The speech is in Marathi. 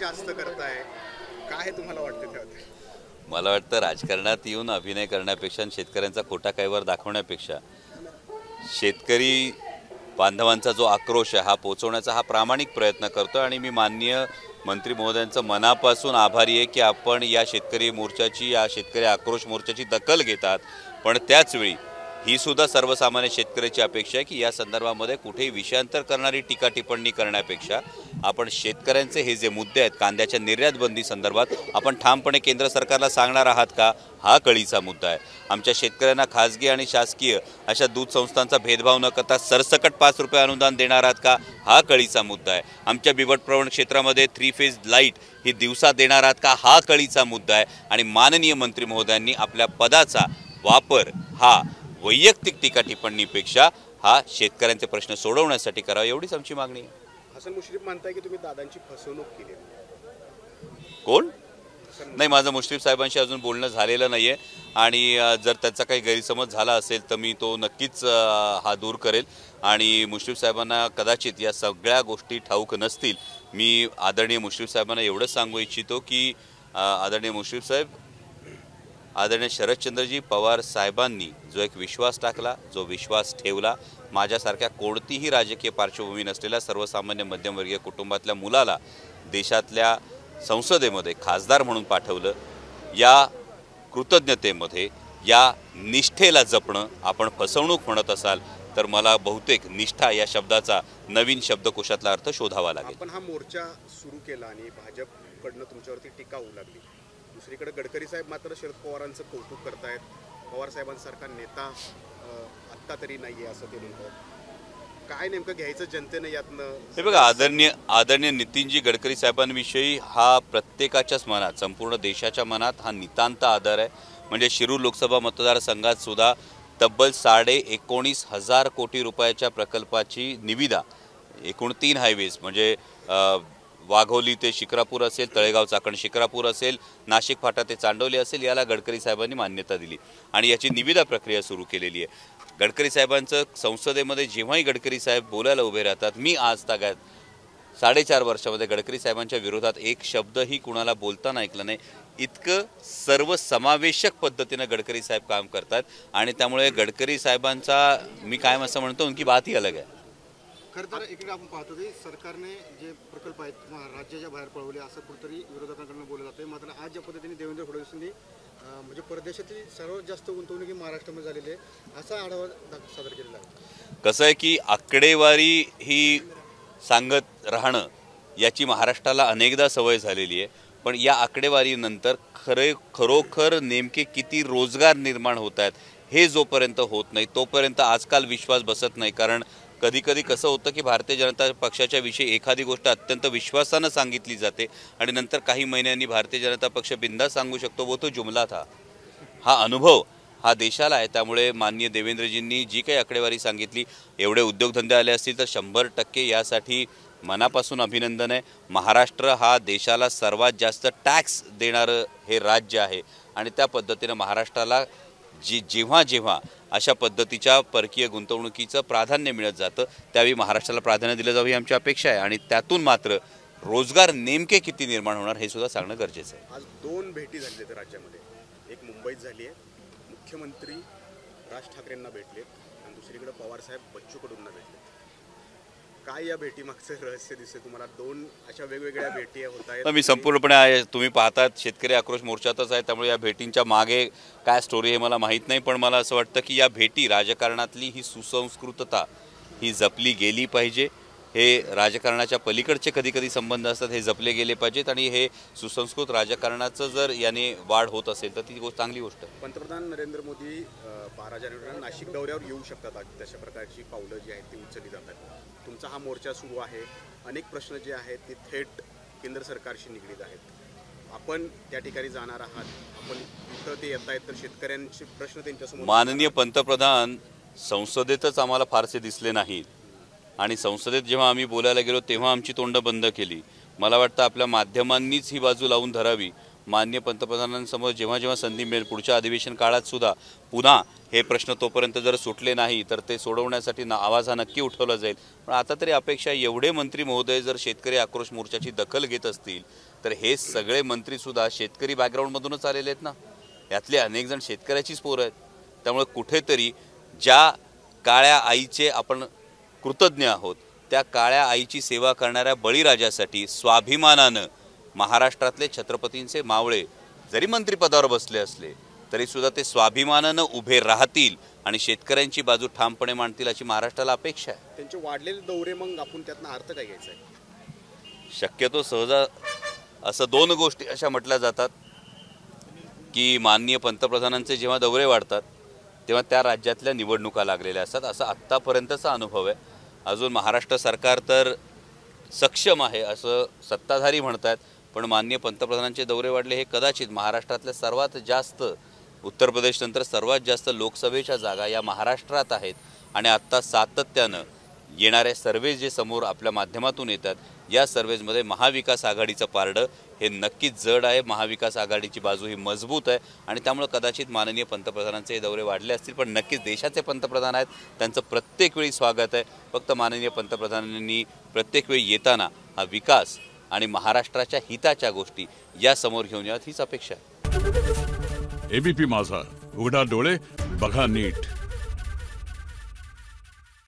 जास्त करताय, काय तुम्हाला वाटतं त्यात? मला वाटतं राजकारणात येऊन अभिनय करण्यापेक्षा आणि शेतकऱ्यांचा खोटा कैवार दाखवण्यापेक्षा शेतकरी बांधवांचा जो आक्रोश आहे हा पोचवण्याचा हा प्रामाणिक प्रयत्न करतो आणि मी माननीय मंत्री महोदयांचं मनापासून आभारी आहे की आपण या शेतकरी मोर्चाची या शेतकरी आक्रोश मोर्चाची दखल घेतात। पण त्याचवेळी ही सुद्धा सर्वसामान्य शेतकऱ्याची अपेक्षा आहे की या संदर्भामध्ये कुठेही विषयांतर करणारी टीका टिप्पणी करण्यापेक्षा आपण शेतकऱ्यांचे हे जे मुद्दे आहेत कांद्याच्या निर्यात बंदी संदर्भात आपण ठामपणे केंद्र सरकारला सांगणार आहात का, हा कळीचा मुद्दा आहे। आमच्या शेतकऱ्यांना खासगी आणि शासकीय अशा दूध संस्थांचा भेदभाव न करता सरसकट 5 रुपये अनुदान देणार आहात का, हा कळीचा मुद्दा आहे। आमच्या बिबट प्रवण क्षेत्रामध्ये 3 फेज लाईट ही दिवसा देणार आहात का, हा कळीचा मुद्दा आहे। आणि माननीय मंत्री महोदयांनी आपल्या पदाचा वापर हा वैयक्तिक टीका टिप्पणीपेक्षा हा शेतकऱ्यांचे प्रश्न सोडवण्यासाठी करावा, एवढीच आमची मागणी आहे। हसन मुश्रीफ म्हणताय की तुम्ही दादांची फसवणूक केली। कोण? नाही, माझं मुश्रीफ साहेबांशी अजून बोलणं झालेलं नाहीये आणि जर त्याचा काही गैरसमज झाला असेल तर मी तो नक्कीच हा दूर करेल आणि मुश्रीफ साहेबांना कदाचित या सगळ्या गोष्टी ठाऊक नसतील। मी आदरणीय मुश्रीफ साहेबांना एवढंच सांगू इच्छितो की आदरणीय मुश्रीफ साहेब, आदरणीय शरदचंद्रजी पवार साहेबांनी जो एक विश्वास टाकला, जो विश्वास ठेवला, माझ्यासारख्या कोणतीही राजकीय पार्श्वभूमी नसलेल्या सर्वसामान्य मध्यमवर्गीय कुटुंबातल्या मुलाला देशातल्या संसदेमध्ये खासदार म्हणून पाठवलं, या कृतज्ञतेमध्ये या निष्ठेला जपणं आपण फसवणूक म्हणत असाल तर मला बहुतेक निष्ठा या शब्दाचा नवीन शब्दकोशातला अर्थ शोधावा लागेल। आपण हा मोर्चा सुरू केला आणि भाजपकडनं तुमच्यावरती टीका होऊ लागली। दुसरीकडे गडकरी साहेब मात्र शरद पवारांचं कौतुक करतायत। पवार साहेबांसारखा नेता आत्ता तरी नाहीये असं ते म्हणतात। काय नेमकं घ्यायचं जनतेने यातनं? हे बघा, आदरणीय नितीनजी गडकरी साहेबांविषयी हा प्रत्येकाच्याच मनात, संपूर्ण देशाच्या मनात हा नितांत आदर आहे। म्हणजे शिरूर लोकसभा मतदारसंघात सुद्धा तब्बल 19,500 कोटी रुपयाच्या प्रकल्पाची निविदा, एकूण 3 हायवेज म्हणजे वाघोली ते शिक्रापूर असेल, तळेगाव चाकण शिक्रापूर असेल, नाशिक फाटा ते चांडोली असेल, याला गडकरी साहेबांनी मान्यता दिली आणि याची निविदा प्रक्रिया सुरू केलेली आहे। गडकरी साहेबांचं संसदेमध्ये जेव्हाही गडकरी साहेब बोलायला उभे राहतात, मी आज तागायत 4.5 वर्षामध्ये गडकरी साहेबांच्या विरोधात एक शब्दही कुणाला बोलताना ऐकलं नाही। इतकं सर्वसमावेशक पद्धतीने गडकरी साहेब काम करतात आणि त्यामुळे गडकरी साहेबांचा मी कायम असं म्हणतो उनकी बात ही अलग आहे। खरं तर इकडे आपण पाहतो की सरकारने जे प्रकल्प आहेत राज्याच्या बाहेर पळवले असं कुठेतरी विरोधकांकडून बोललं जातं। मात्र आज ज्या पद्धतीने देवेंद्र फडणवीसांनी म्हणजे परदेशातील सर्वात जास्त गुंतवणुकी महाराष्ट्रामध्ये झालेली आहे असा आढावा सादर केलेला आहे। कसं आहे की आकडेवारी ही सांगत राहणं याची महाराष्ट्राला अनेकदा सवय झालेली आहे, पण या आकडेवारीनंतर खरोखर नेमके किती रोजगार निर्माण होत आहेत हे जोपर्यंत होत नाही तोपर्यंत आजकाल विश्वास बसत नाही। कारण कधी कधी कसं होतं की भारतीय जनता पक्षाच्या विषयी एखादी गोष्ट अत्यंत विश्वासानं सांगितली जाते आणि नंतर काही महिन्यांनी भारतीय जनता पक्ष बिंदास सांगू शकतो वो तो जुमला था। हा अनुभव हा देशाला आहे। त्यामुळे माननीय देवेंद्रजींनी जी काही आकडेवारी सांगितली, एवढे उद्योगधंदे आले असतील तर 100% यासाठी मनापासून अभिनंदन आहे। महाराष्ट्र हा देशाला सर्वात जास्त टॅक्स देणारं हे राज्य आहे आणि त्या पद्धतीने महाराष्ट्राला जेव्हा जेव्हा अशा पद्धतीच्या परकीय गुंतवणुकीचं प्राधान्य मिळत जातं त्यावेळी महाराष्ट्राला प्राधान्य दिलं जावं ही आमची अपेक्षा आहे आणि त्यातून मात्र रोजगार नेमके किती निर्माण होणार हे सुद्धा सांगणं गरजेचं आहे। आज 2 भेटी झाल्या आहेत राज्यामध्ये, एक मुंबईत झाली आहे, मुख्यमंत्री राज ठाकरेंना भेटलेत आणि दुसरीकडे पवार साहेब बच्चू कडूंना भेटलेत। काय या भेटीमागचं रहस्य दिसते तुम्हाला? 2 अशा वेगवेगळ्या भेटी होत आहेत। मी संपूर्णपणे तुम्ही पाहतात शेतकरी आक्रोश मोर्चातच आहे, त्यामुळे या भेटींच्या मागे काय स्टोरी हे मला माहीत नाही, पण मला असं वाटतं की या भेटी राजकारणातली ही सुसंस्कृतता ही जपली गेली पाहिजे। हे राजकारणाच्या पलीकडचे कधी कधी संबंध असतात, हे जपले गेले पाहिजेत आणि हे सुसंस्कृत राजकारणाचं जर याने वाढ होत असेल तर ती चांगली गोष्ट आहे। पंतप्रधान नरेंद्र मोदी 12 जानेवारीला नाशिक दौऱ्यावर येऊ शकतात, तशा प्रकारची पावलं जी आहेत ती उचलली जातात। तुमचा हा मोर्चा सुरू आहे, अनेक प्रश्न जे आहेत ते थेट केंद्र सरकारशी निगडीत आहेत। आपण त्या ठिकाणी जाणार आहात, आपण इथं ते येत आहेत तर शेतकऱ्यांचे प्रश्न त्यांच्यासमोर। माननीय पंतप्रधान संसदेतच आम्हाला फारसे दिसले नाहीत आणि संसदेत जेव्हा आम्ही बोलायला गेलो तेव्हा आमची तोंड बंद केली। मला वाटतं आपल्या माध्यमांनीच ही बाजू लावून धरावी। माननीय पंतप्रधानांसमोर जेव्हा जेव्हा संधी मिळेल पुढच्या अधिवेशन काळात सुद्धा पुन्हा हे प्रश्न तोपर्यंत जर सुटले नाही तर ते सोडवण्यासाठी आवाज हा नक्की उठवला जाईल. पण आता तरी अपेक्षा एवढे मंत्री महोदय जर शेतकरी आक्रोश मोर्चाची दखल घेत असतील तर हे सगळे मंत्रीसुद्धा शेतकरी बॅकग्राऊंडमधूनच आलेले आहेत ना. यातले अनेक जण शेतकऱ्याचीच पोरं आहेत. त्यामुळे कुठेतरी ज्या काळ्या आईचे आपण कृतज्ञ आहोत त्या काळ्या आईची सेवा करणाऱ्या बळीराजासाठी स्वाभिमानानं महाराष्ट्रातले छत्रपतींचे मावळे जरी मंत्रिपदावर बसले असले तरी सुद्धा ते स्वाभिमानानं उभे राहतील आणि शेतकऱ्यांची बाजू ठामपणे मांडतील अशी महाराष्ट्राला अपेक्षा आहे. त्यांचे वाढलेले दौरे मग आपण त्यातनं अर्थ काय घ्यायचा आहे? शक्यतो सहजा असं दोन गोष्टी अशा म्हटल्या जातात की माननीय पंतप्रधानांचे जेव्हा दौरे वाढतात तेव्हा त्या राज्यातल्या निवडणुका लागलेल्या असतात. असा आत्तापर्यंतचा अनुभव आहे. अजून महाराष्ट्र सरकार तर सक्षम आहे असं सत्ताधारी म्हणतात, पण माननीय पंतप्रधानांचे दौरे वाढले हे कदाचित महाराष्ट्रातल्या सर्वात जास्त, उत्तर प्रदेशनंतर सर्वात जास्त लोकसभेच्या जागा या महाराष्ट्रात आहेत. आणि आत्ता सातत्यानं येणारे सर्वे जे समोर आपल्या माध्यमातून येतात या सर्वेजमध्ये महाविकास आघाडीचं पारडं हे नक्कीच जड आहे. महाविकास आघाडीची बाजू ही मजबूत आहे आणि त्यामुळे कदाचित माननीय पंतप्रधानांचे हे दौरे वाढले असतील, पण नक्कीच देशाचे पंतप्रधान आहेत, त्यांचं प्रत्येक वेळी स्वागत आहे. फक्त माननीय पंतप्रधानांनी प्रत्येक वेळी येताना हा विकास आणि महाराष्ट्राच्या हिताच्या गोष्टी या समोर घेऊन याव्यात हीच अपेक्षा आहे. एबीपी माझा, उघडा डोळे बघा नीट.